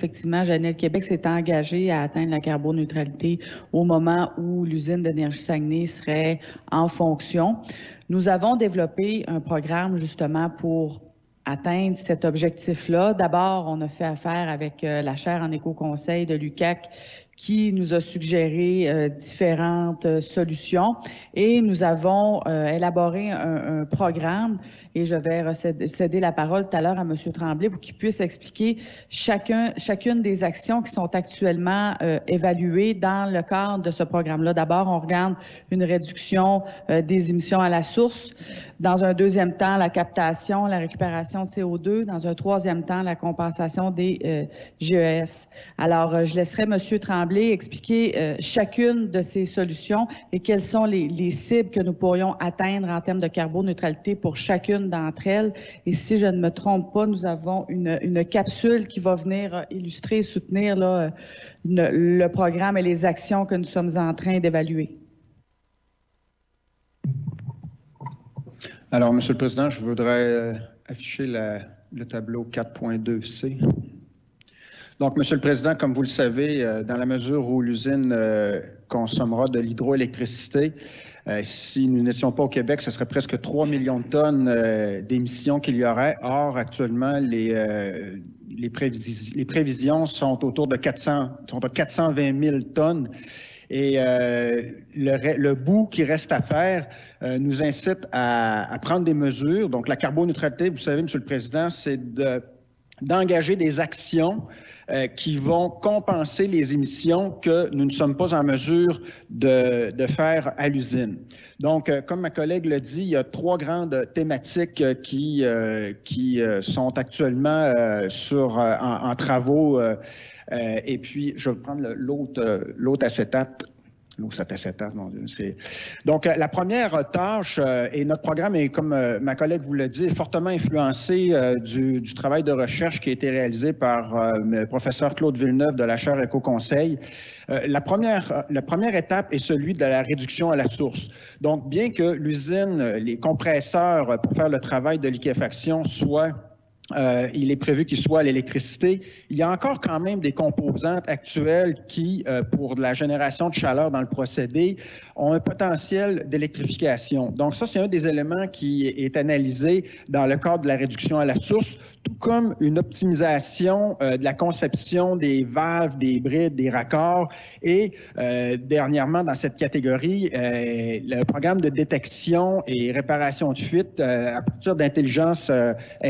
effectivement, Janel Québec s'est engagé à atteindre la carboneutralité au moment où l'usine d'énergie Saguenay serait en fonction. Nous avons développé un programme justement pour atteindre cet objectif-là. D'abord, on a fait affaire avec la chaire en éco-conseil de l'UQAC qui nous a suggéré différentes solutions et nous avons élaboré un programme et je vais céder la parole tout à l'heure à M. Tremblay pour qu'il puisse expliquer chacune des actions qui sont actuellement évaluées dans le cadre de ce programme-là. D'abord, on regarde une réduction des émissions à la source. Dans un deuxième temps, la captation, la récupération de CO2. Dans un troisième temps, la compensation des GES. Alors, je laisserai M. Tremblay expliquer chacune de ces solutions et quelles sont les cibles que nous pourrions atteindre en termes de carboneutralité pour chacune d'entre elles. Et si je ne me trompe pas, nous avons une capsule qui va venir illustrer et soutenir là, le programme et les actions que nous sommes en train d'évaluer. Alors, Monsieur le Président, je voudrais afficher le tableau 4.2C. Donc, Monsieur le Président, comme vous le savez, dans la mesure où l'usine consommera de l'hydroélectricité, si nous n'étions pas au Québec, ce serait presque 3 millions de tonnes d'émissions qu'il y aurait. Or, actuellement, les prévisions sont autour de 420 000 tonnes. Et le bout qui reste à faire nous incite à prendre des mesures. Donc, la carboneutralité, vous savez, Monsieur le Président, c'est d'engager des actions qui vont compenser les émissions que nous ne sommes pas en mesure de faire à l'usine. Donc, comme ma collègue l'a dit, il y a 3 grandes thématiques qui sont actuellement en travaux. Et puis, je vais prendre l'autre acétate. Mon Dieu, donc, la première tâche, et notre programme est, comme ma collègue vous l'a dit, fortement influencé du travail de recherche qui a été réalisé par le professeur Claude Villeneuve de la chaire Éco-Conseil. La première étape est celui de la réduction à la source. Donc, bien que l'usine, les compresseurs pour faire le travail de liquéfaction il est prévu qu'il soit à l'électricité. Il y a encore quand même des composantes actuelles qui, pour de la génération de chaleur dans le procédé, ont un potentiel d'électrification. Donc ça, c'est un des éléments qui est analysé dans le cadre de la réduction à la source, tout comme une optimisation de la conception des valves, des brides, des raccords et dernièrement dans cette catégorie, le programme de détection et réparation de fuite à partir d'intelligence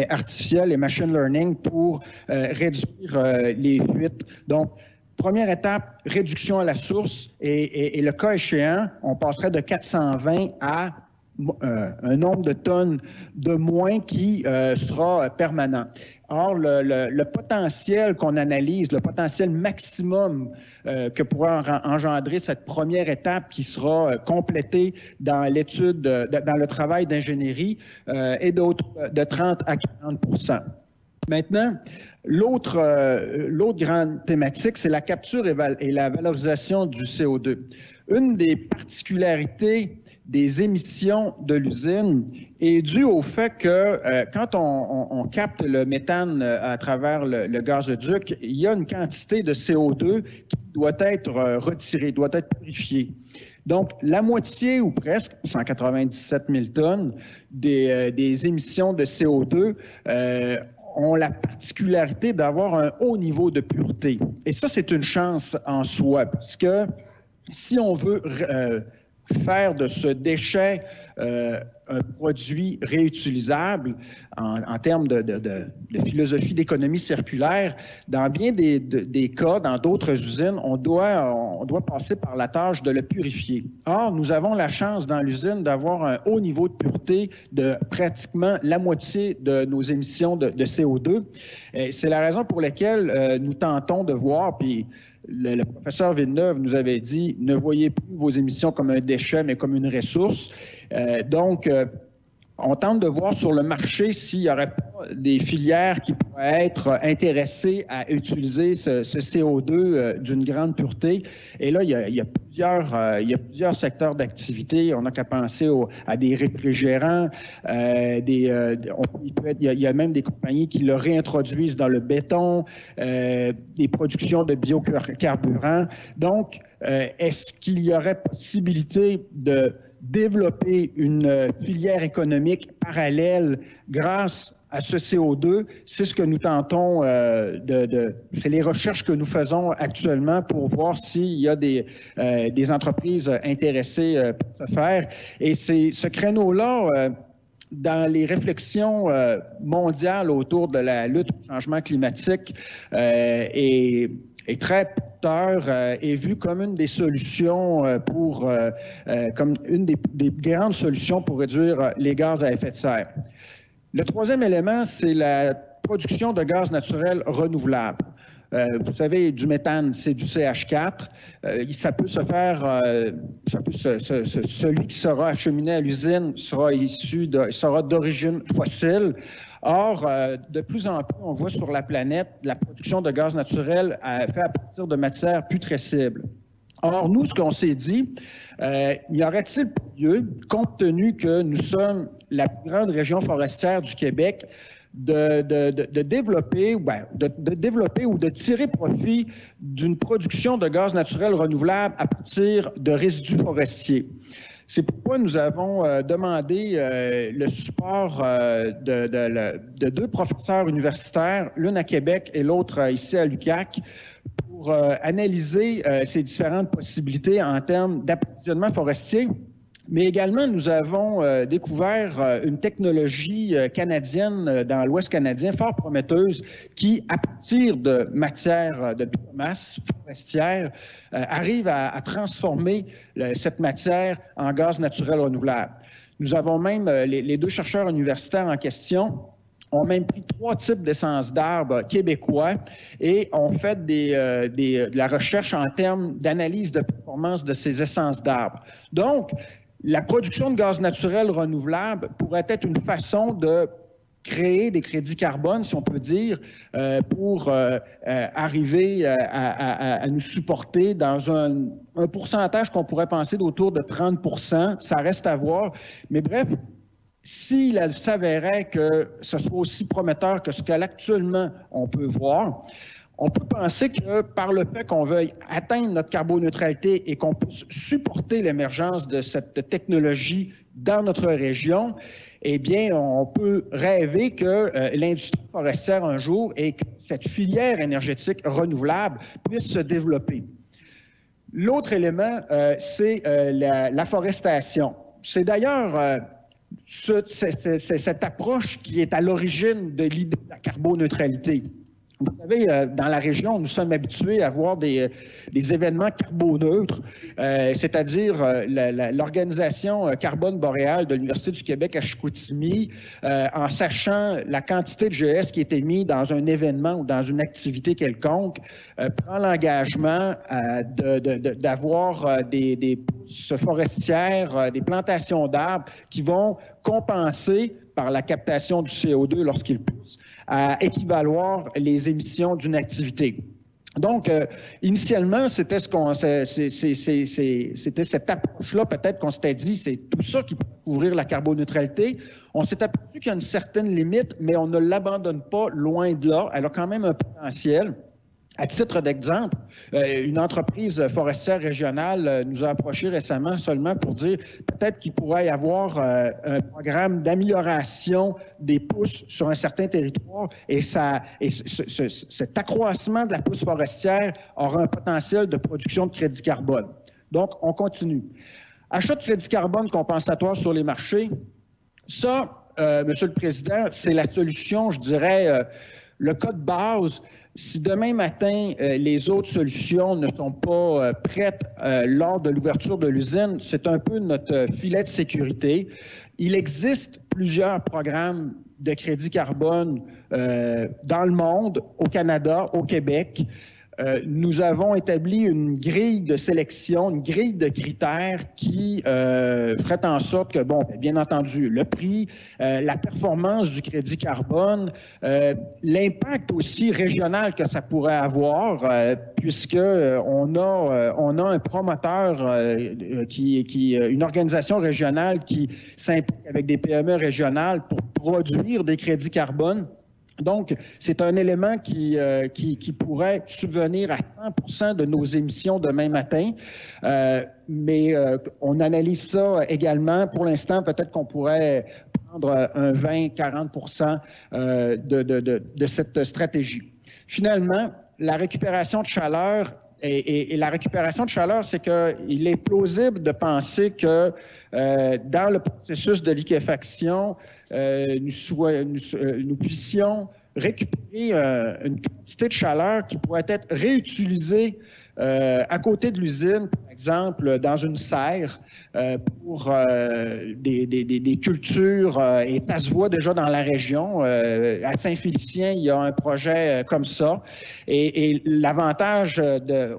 artificielle et machine learning pour réduire les fuites. Donc, première étape, réduction à la source et le cas échéant, on passerait de 420 à un nombre de tonnes de moins qui sera permanent. Or, le potentiel qu'on analyse, le potentiel maximum que pourra engendrer cette première étape qui sera complétée dans l'étude, dans le travail d'ingénierie, est de 30 à 40 %. Maintenant, l'autre grande thématique, c'est la capture et la valorisation du CO2. Une des particularités des émissions de l'usine est due au fait que quand on capte le méthane à travers le gazoduc, il y a une quantité de CO2 qui doit être retirée, doit être purifiée. Donc, la moitié ou presque, 197 000 tonnes des émissions de CO2 ont la particularité d'avoir un haut niveau de pureté. Et ça, c'est une chance en soi, parce que si on veut faire de ce déchet un produit réutilisable en termes de philosophie d'économie circulaire, dans bien des cas, dans d'autres usines, on doit passer par la tâche de le purifier. Or, nous avons la chance dans l'usine d'avoir un haut niveau de pureté de pratiquement la moitié de nos émissions de CO2. C'est la raison pour laquelle nous tentons de voir, puis le professeur Villeneuve nous avait dit « Ne voyez plus vos émissions comme un déchet, mais comme une ressource. Donc, On tente de voir sur le marché s'il n'y aurait pas des filières qui pourraient être intéressées à utiliser ce CO2 d'une grande pureté. Et là, il y a plusieurs secteurs d'activité. On n'a qu'à penser à des réfrigérants. Il y a même des compagnies qui le réintroduisent dans le béton, des productions de biocarburants. Donc, est-ce qu'il y aurait possibilité de développer une filière économique parallèle grâce à ce CO2? C'est ce que nous tentons c'est les recherches que nous faisons actuellement pour voir s'il y a des entreprises intéressées pour ce faire. Et c'est ce créneau-là, dans les réflexions mondiales autour de la lutte au changement climatique, est très porteur, est vu comme une des solutions comme une des grandes solutions pour réduire les gaz à effet de serre. Le troisième élément, c'est la production de gaz naturel renouvelable. Vous savez, du méthane, c'est du CH4. Ça peut se faire, celui qui sera acheminé à l'usine sera d'origine fossile. Or, de plus en plus, on voit sur la planète la production de gaz naturel fait à partir de matières putrescibles. Or, nous, ce qu'on s'est dit, y aurait-il lieu, compte tenu que nous sommes la plus grande région forestière du Québec, de développer ou de tirer profit d'une production de gaz naturel renouvelable à partir de résidus forestiers. C'est pourquoi nous avons demandé le support de deux professeurs universitaires, l'une à Québec et l'autre ici à l'UQAC, pour analyser ces différentes possibilités en termes d'approvisionnement forestier. Mais également, nous avons découvert une technologie canadienne dans l'Ouest canadien fort prometteuse qui, à partir de matière de biomasse forestière, arrive à transformer cette matière en gaz naturel renouvelable. Nous avons même, les deux chercheurs universitaires en question, ont même pris 3 types d'essences d'arbres québécois et ont fait de la recherche en termes d'analyse de performance de ces essences d'arbres. Donc, la production de gaz naturel renouvelable pourrait être une façon de créer des crédits carbone, si on peut dire, pour arriver à nous supporter dans un pourcentage qu'on pourrait penser d'autour de 30 %. Ça reste à voir. Mais bref, s'il s'avérait que ce soit aussi prometteur que ce qu'actuellement on peut voir, on peut penser que par le fait qu'on veuille atteindre notre carboneutralité et qu'on puisse supporter l'émergence de cette technologie dans notre région, eh bien, on peut rêver que l'industrie forestière un jour et que cette filière énergétique renouvelable puisse se développer. L'autre élément, c'est la forestation. C'est d'ailleurs cette approche qui est à l'origine de l'idée de la carboneutralité. Vous savez, dans la région, nous sommes habitués à voir des événements carboneutres, c'est-à-dire l'organisation Carbone boréale de l'Université du Québec à Chicoutimi, en sachant la quantité de GES qui est émise dans un événement ou dans une activité quelconque, prend l'engagement d'avoir des pousses forestières, des plantations d'arbres qui vont compenser par la captation du CO2 lorsqu'il pousse, à équivaloir les émissions d'une activité. Donc, initialement, c'était cette approche-là, peut-être qu'on s'était dit, c'est tout ça qui peut couvrir la carboneutralité. On s'est aperçu qu'il y a une certaine limite, mais on ne l'abandonne pas loin de là. Elle a quand même un potentiel. À titre d'exemple, une entreprise forestière régionale nous a approché récemment seulement pour dire peut-être qu'il pourrait y avoir un programme d'amélioration des pousses sur un certain territoire et cet accroissement de la pousse forestière aura un potentiel de production de crédit carbone. Donc, on continue. Achat de crédit carbone compensatoire sur les marchés, ça, Monsieur le Président, c'est la solution, je dirais, le cas de base. Si demain matin, les autres solutions ne sont pas prêtes lors de l'ouverture de l'usine, c'est un peu notre filet de sécurité. Il existe plusieurs programmes de crédit carbone dans le monde, au Canada, au Québec. nous avons établi une grille de sélection, une grille de critères qui ferait en sorte que, bon, bien entendu, le prix, la performance du crédit carbone, l'impact aussi régional que ça pourrait avoir, puisque on a un promoteur une organisation régionale qui s'implique avec des PME régionales pour produire des crédits carbone. Donc, c'est un élément qui pourrait subvenir à 100% de nos émissions demain matin, mais on analyse ça également. Pour l'instant, peut-être qu'on pourrait prendre un 20-40% de cette stratégie. Finalement, la récupération de chaleur, et la récupération de chaleur, c'est qu'il est plausible de penser que dans le processus de liquéfaction, nous puissions récupérer une quantité de chaleur qui pourrait être réutilisée à côté de l'usine, par exemple, dans une serre pour des cultures, et ça se voit déjà dans la région. À Saint-Félicien, il y a un projet comme ça. Et l'avantage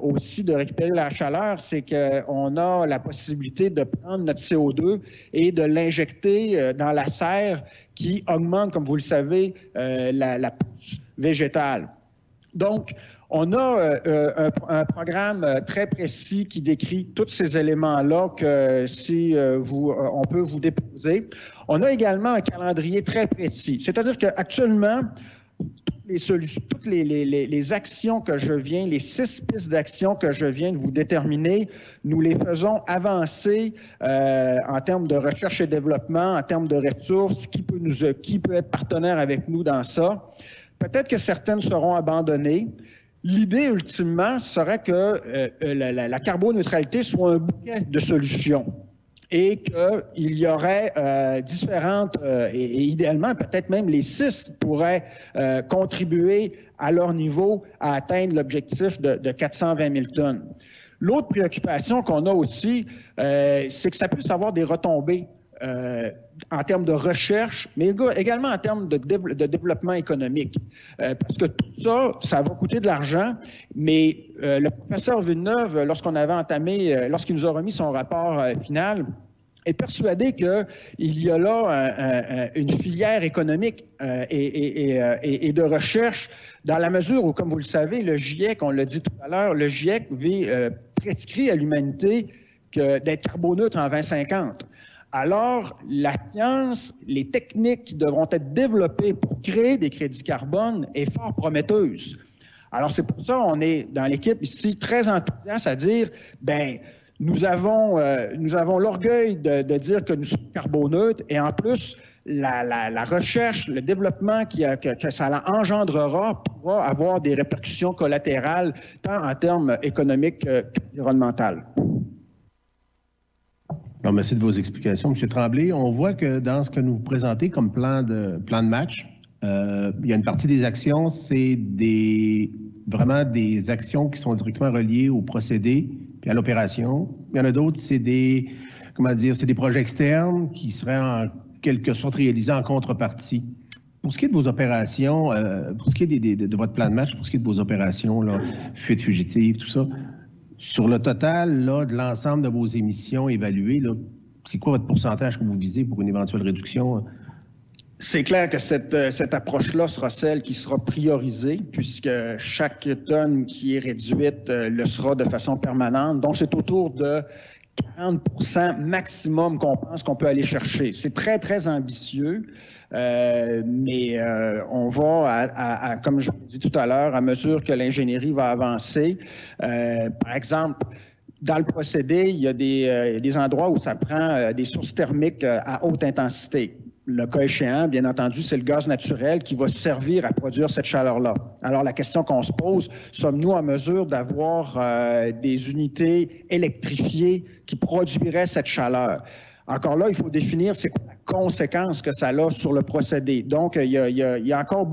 aussi de récupérer la chaleur, c'est qu'on a la possibilité de prendre notre CO2 et de l'injecter dans la serre qui augmente, comme vous le savez, la pousse végétale. Donc, on a un programme très précis qui décrit tous ces éléments-là que on peut vous déposer. On a également un calendrier très précis. C'est-à-dire qu'actuellement, toutes les actions que je viens, les 6 pistes d'action que je viens de vous déterminer, nous les faisons avancer en termes de recherche et développement, en termes de ressources, qui peut être partenaire avec nous dans ça. Peut-être que certaines seront abandonnées. L'idée, ultimement, serait que la carboneutralité soit un bouquet de solutions et qu'il y aurait différentes, et idéalement, peut-être même les 6 pourraient contribuer à leur niveau à atteindre l'objectif de 420 000 tonnes. L'autre préoccupation qu'on a aussi, c'est que ça puisse avoir des retombées en termes de recherche, mais également en termes de développement économique. Parce que tout ça, ça va coûter de l'argent, mais le professeur Villeneuve, lorsqu'il nous a remis son rapport final, est persuadé qu'il y a là une filière économique et de recherche dans la mesure où, comme vous le savez, le GIEC, on l'a dit tout à l'heure, le GIEC prescrit à l'humanité d'être carboneutre en 2050. Alors, la science, les techniques qui devront être développées pour créer des crédits carbone est fort prometteuse. Alors, c'est pour ça qu'on est dans l'équipe ici très enthousiaste à dire, nous avons l'orgueil de dire que nous sommes carboneutres et en plus, la recherche, le développement que ça engendrera pourra avoir des répercussions collatérales tant en termes économiques qu'environnementaux. Non, merci de vos explications, M. Tremblay. On voit que dans ce que nous vous présentez comme plan de match, il y a une partie des actions, c'est vraiment des actions qui sont directement reliées au procédé et à l'opération. Il y en a d'autres, c'est des projets externes qui seraient en quelque sorte réalisés en contrepartie. Pour ce qui est de vos opérations, pour ce qui est de votre plan de match, pour ce qui est de vos opérations, là, fuite fugitive, tout ça, sur le total là, de l'ensemble de vos émissions évaluées, c'est quoi votre pourcentage que vous visez pour une éventuelle réduction? C'est clair que cette approche-là sera celle qui sera priorisée, puisque chaque tonne qui est réduite le sera de façon permanente. Donc, c'est autour de 40% maximum qu'on pense qu'on peut aller chercher. C'est très, très ambitieux, mais on va, comme je vous l'ai dit tout à l'heure, à mesure que l'ingénierie va avancer. Par exemple, dans le procédé, il y a des endroits où ça prend des sources thermiques à haute intensité. Le cas échéant, bien entendu, c'est le gaz naturel qui va servir à produire cette chaleur-là. Alors, la question qu'on se pose, sommes-nous en mesure d'avoir des unités électrifiées qui produiraient cette chaleur? Encore là, il faut définir c'est quoi la conséquence que ça a sur le procédé. Donc, il y a encore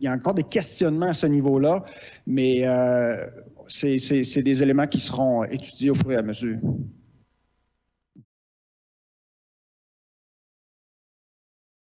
il y a encore des questionnements à ce niveau-là, mais c'est des éléments qui seront étudiés au fur et à mesure.